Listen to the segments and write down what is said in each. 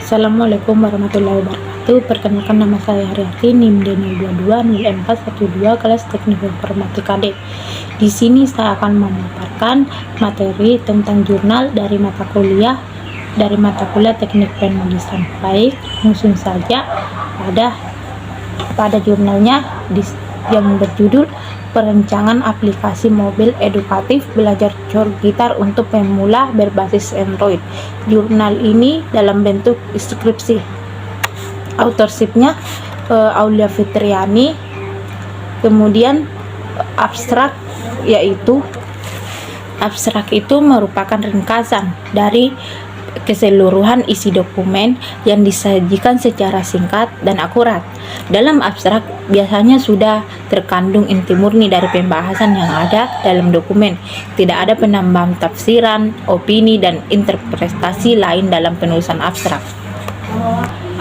Assalamualaikum warahmatullahi wabarakatuh. Perkenalkan, nama saya Haryati, NIM D02200412, kelas Teknik Informatika D. Di sini saya akan memaparkan materi tentang jurnal dari mata kuliah Teknik Penulisan. Baik, langsung saja pada jurnalnya yang berjudul Perancangan Aplikasi Mobil Edukatif Belajar Cor Gitar untuk Pemula Berbasis Android. Jurnal ini dalam bentuk skripsi. Authorship-nya Aulia Fitriani. Kemudian abstrak itu merupakan ringkasan dari keseluruhan isi dokumen yang disajikan secara singkat dan akurat. Dalam abstrak biasanya sudah terkandung inti murni dari pembahasan yang ada dalam dokumen. Tidak ada penambahan tafsiran, opini, dan interpretasi lain dalam penulisan abstrak.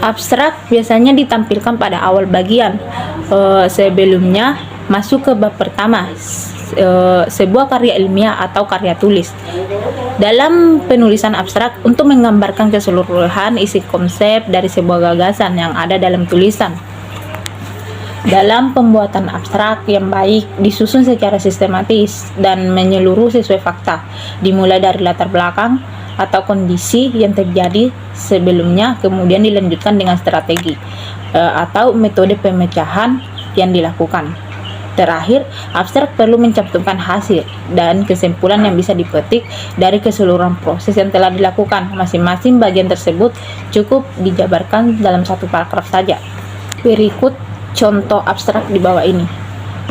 Abstrak biasanya ditampilkan pada awal bagian sebelumnya masuk ke bab pertama, sebuah karya ilmiah atau karya tulis. Dalam penulisan abstrak, untuk menggambarkan keseluruhan isi konsep dari sebuah gagasan yang ada dalam tulisan. Dalam pembuatan abstrak yang baik, disusun secara sistematis dan menyeluruh sesuai fakta, dimulai dari latar belakang atau kondisi yang terjadi sebelumnya, kemudian dilanjutkan dengan strategi atau metode pemecahan yang dilakukan. Terakhir, abstrak perlu mencantumkan hasil dan kesimpulan yang bisa dipetik dari keseluruhan proses yang telah dilakukan. Masing-masing bagian tersebut cukup dijabarkan dalam satu paragraf saja. Berikut contoh abstrak di bawah ini.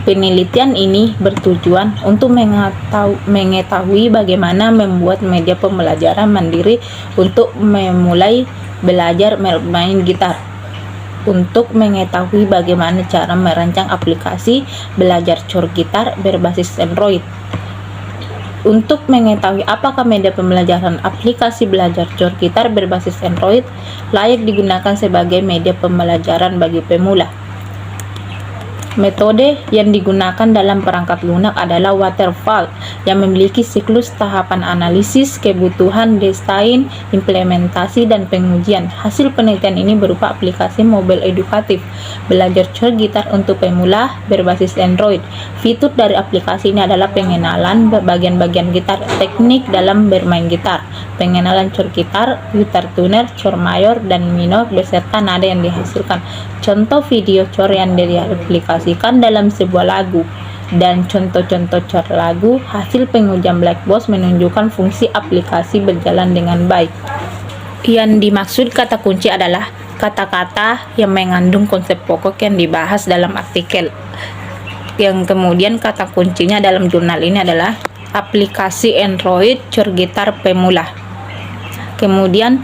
Penelitian ini bertujuan untuk mengetahui bagaimana membuat media pembelajaran mandiri untuk memulai belajar bermain gitar. Untuk mengetahui bagaimana cara merancang aplikasi belajar cor gitar berbasis Android. Untuk mengetahui apakah media pembelajaran aplikasi belajar cor gitar berbasis Android layak digunakan sebagai media pembelajaran bagi pemula. Metode yang digunakan dalam perangkat lunak adalah waterfall yang memiliki siklus tahapan analisis, kebutuhan, desain, implementasi, dan pengujian. Hasil penelitian ini berupa aplikasi mobil edukatif belajar cor gitar untuk pemula berbasis Android. Fitur dari aplikasi ini adalah pengenalan bagian-bagian gitar, teknik dalam bermain gitar, pengenalan cor gitar, gitar tuner, cor mayor dan minor beserta nada yang dihasilkan, contoh video cor yang diaplikasikan dalam sebuah lagu, dan contoh-contoh cor lagu. Hasil pengujian black box menunjukkan fungsi aplikasi berjalan dengan baik. Yang dimaksud kata kunci adalah kata-kata yang mengandung konsep pokok yang dibahas dalam artikel. Yang kemudian kata kuncinya dalam jurnal ini adalah aplikasi Android cor gitar pemula. Kemudian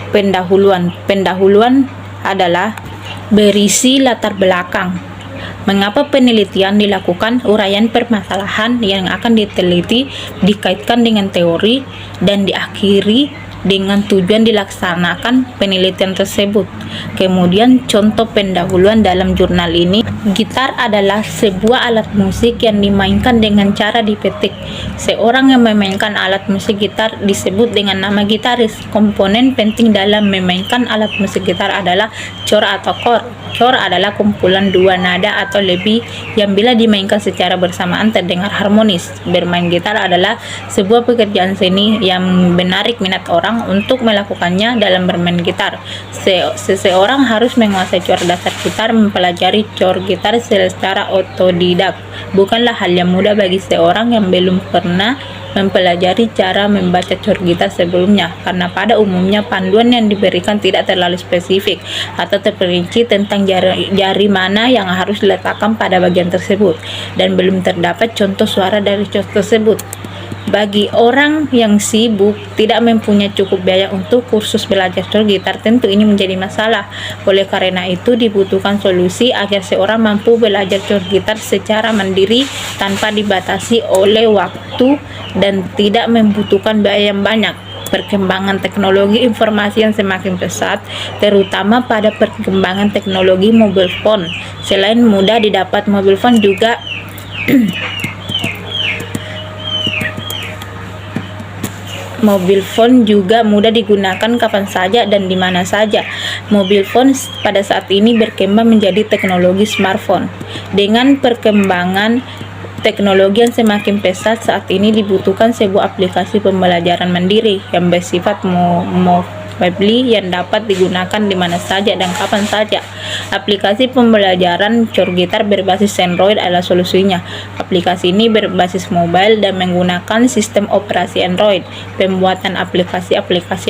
pendahuluan adalah berisi latar belakang. Mengapa penelitian dilakukan, uraian permasalahan yang akan diteliti, dikaitkan dengan teori, dan diakhiri dengan tujuan dilaksanakan penelitian tersebut. Kemudian contoh pendahuluan dalam jurnal ini. Gitar adalah sebuah alat musik yang dimainkan dengan cara dipetik. Seorang yang memainkan alat musik gitar disebut dengan nama gitaris. Komponen penting dalam memainkan alat musik gitar adalah cor atau chord. Chord adalah kumpulan dua nada atau lebih yang bila dimainkan secara bersamaan terdengar harmonis. Bermain gitar adalah sebuah pekerjaan seni yang menarik minat orang untuk melakukannya dalam bermain gitar. Seseorang harus menguasai cor dasar gitar, mempelajari cor gitar secara otodidak. Bukanlah hal yang mudah bagi seorang yang belum pernah mempelajari cara membaca cor gitar sebelumnya, karena pada umumnya panduan yang diberikan tidak terlalu spesifik atau terperinci tentang jari mana yang harus diletakkan pada bagian tersebut, dan belum terdapat contoh suara dari cor tersebut. Bagi orang yang sibuk tidak mempunyai cukup biaya untuk kursus belajar cor gitar, tentu ini menjadi masalah. Oleh karena itu dibutuhkan solusi agar seorang mampu belajar cor gitar secara mandiri tanpa dibatasi oleh waktu dan tidak membutuhkan biaya yang banyak. Perkembangan teknologi informasi yang semakin pesat, terutama pada perkembangan teknologi mobile phone. Selain mudah didapat mobile phone juga Mobile phone juga mudah digunakan kapan saja dan di mana saja. Mobile phone pada saat ini berkembang menjadi teknologi smartphone. Dengan perkembangan teknologi yang semakin pesat saat ini dibutuhkan sebuah aplikasi pembelajaran mandiri yang bersifat mobile yang dapat digunakan di mana saja dan kapan saja. Aplikasi pembelajaran Corgitar berbasis Android adalah solusinya. Aplikasi ini berbasis mobile dan menggunakan sistem operasi Android. Pembuatan aplikasi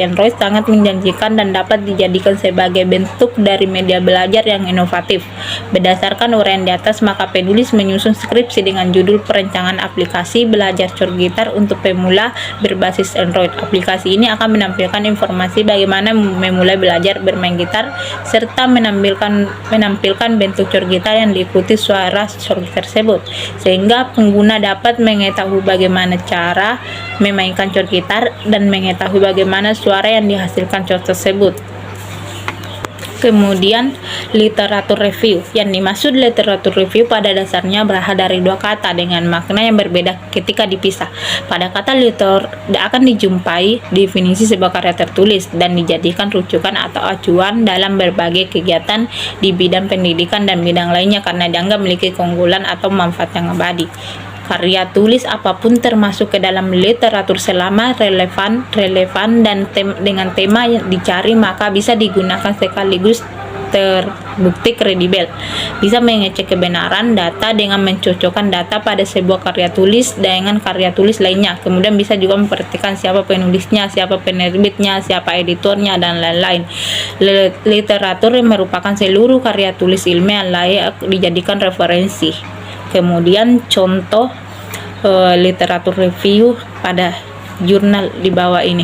Android sangat menjanjikan dan dapat dijadikan sebagai bentuk dari media belajar yang inovatif. Berdasarkan uraian di atas, maka penulis menyusun skripsi dengan judul Perancangan Aplikasi Belajar Corgitar untuk Pemula berbasis Android. Aplikasi ini akan menampilkan informasi bagaimana memulai belajar bermain gitar serta menampilkan bentuk cor gitar yang diikuti suara cor tersebut, sehingga pengguna dapat mengetahui bagaimana cara memainkan cor gitar dan mengetahui bagaimana suara yang dihasilkan cor tersebut. Kemudian literatur review. Yang dimaksud literatur review pada dasarnya berasal dari dua kata dengan makna yang berbeda ketika dipisah. Pada kata literatur akan dijumpai definisi sebuah karya tertulis dan dijadikan rujukan atau acuan dalam berbagai kegiatan di bidang pendidikan dan bidang lainnya karena dianggap memiliki keunggulan atau manfaat yang abadi. Karya tulis apapun termasuk ke dalam literatur selama relevan dan dengan tema yang dicari, maka bisa digunakan sekaligus terbukti kredibel. Bisa mengecek kebenaran data dengan mencocokkan data pada sebuah karya tulis dengan karya tulis lainnya. Kemudian bisa juga memperhatikan siapa penulisnya, siapa penerbitnya, siapa editornya, dan lain-lain. Literatur merupakan seluruh karya tulis ilmiah yang layak dijadikan referensi. Kemudian contoh literatur review pada jurnal di bawah ini.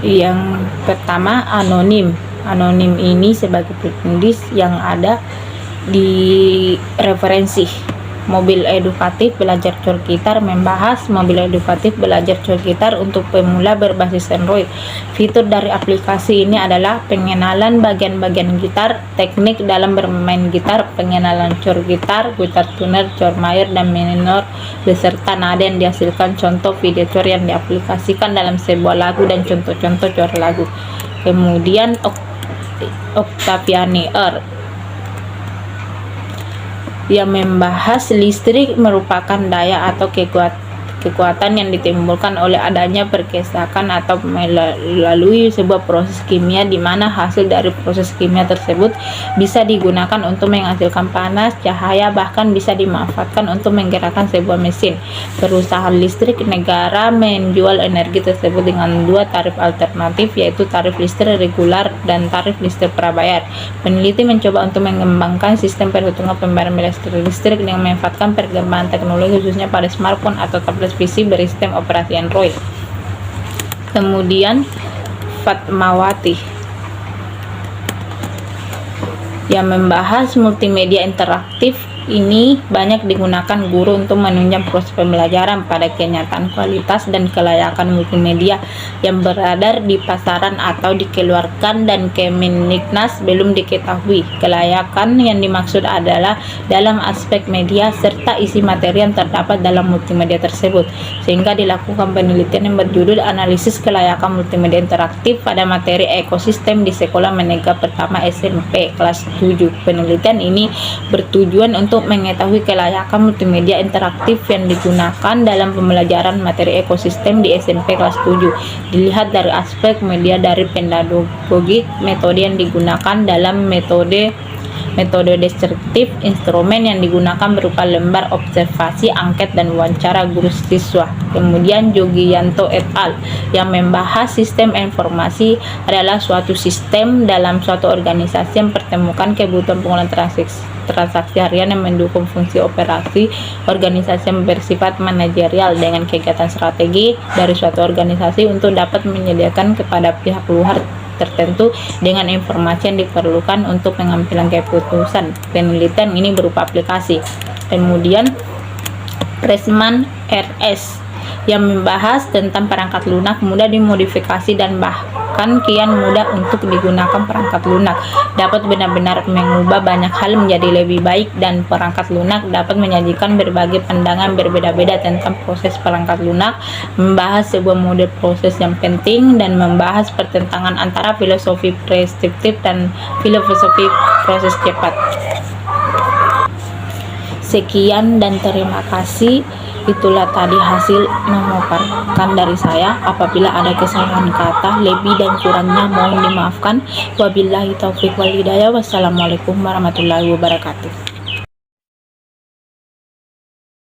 Yang pertama, anonim. Anonim ini sebagai penulis yang ada di referensi. Mobil edukatif belajar cor gitar membahas mobil edukatif belajar cor gitar untuk pemula berbasis Android. Fitur dari aplikasi ini adalah pengenalan bagian-bagian gitar, teknik dalam bermain gitar, pengenalan cor gitar, gitar tuner, cor mayor dan minor, beserta nada yang dihasilkan, contoh video cor yang diaplikasikan dalam sebuah lagu dan contoh-contoh cor lagu. Kemudian Octaviani R yang membahas listrik merupakan daya atau kekuatan yang ditimbulkan oleh adanya pergeseran atau melalui sebuah proses kimia di mana hasil dari proses kimia tersebut bisa digunakan untuk menghasilkan panas, cahaya, bahkan bisa dimanfaatkan untuk menggerakkan sebuah mesin. Perusahaan listrik negara menjual energi tersebut dengan dua tarif alternatif, yaitu tarif listrik reguler dan tarif listrik prabayar. Peneliti mencoba untuk mengembangkan sistem perhitungan pembayaran listrik dengan memanfaatkan perkembangan teknologi khususnya pada smartphone atau tablet PC bersistem operasi Android. Kemudian Fatmawati yang membahas multimedia interaktif. Ini banyak digunakan guru untuk menunjang proses pembelajaran. Pada kenyataan kualitas dan kelayakan multimedia yang beredar di pasaran atau dikeluarkan dan Kemendiknas belum diketahui. Kelayakan yang dimaksud adalah dalam aspek media serta isi materi yang terdapat dalam multimedia tersebut, sehingga dilakukan penelitian yang berjudul Analisis Kelayakan Multimedia Interaktif pada Materi Ekosistem di Sekolah Menengah Pertama SMP kelas 7. Penelitian ini bertujuan untuk mengetahui kelayakan multimedia interaktif yang digunakan dalam pembelajaran materi ekosistem di SMP kelas 7. Dilihat dari aspek media dari pedagogik, metode yang digunakan dalam metode deskriptif, instrumen yang digunakan berupa lembar observasi, angket, dan wawancara guru siswa. Kemudian Jogianto et al. Yang membahas sistem informasi adalah suatu sistem dalam suatu organisasi yang pertemukan kebutuhan pengolahan transaksi harian yang mendukung fungsi operasi organisasi yang bersifat manajerial dengan kegiatan strategi dari suatu organisasi untuk dapat menyediakan kepada pihak luar tertentu dengan informasi yang diperlukan untuk pengambilan keputusan. Penelitian ini berupa aplikasi. Kemudian Pressman RS yang membahas tentang perangkat lunak mudah dimodifikasi dan bahkan bahkan kian mudah untuk digunakan perangkat lunak, dapat benar-benar mengubah banyak hal menjadi lebih baik, dan perangkat lunak dapat menyajikan berbagai pandangan berbeda-beda tentang proses perangkat lunak, membahas sebuah model proses yang penting, dan membahas pertentangan antara filosofi preskriptif dan filosofi proses cepat. Sekian dan terima kasih. Itulah tadi hasil memaparkan dari saya. Apabila ada kesalahan kata, lebih dan kurangnya mohon dimaafkan. Wabillahi taufiq wal hidayah. Wassalamualaikum warahmatullahi wabarakatuh.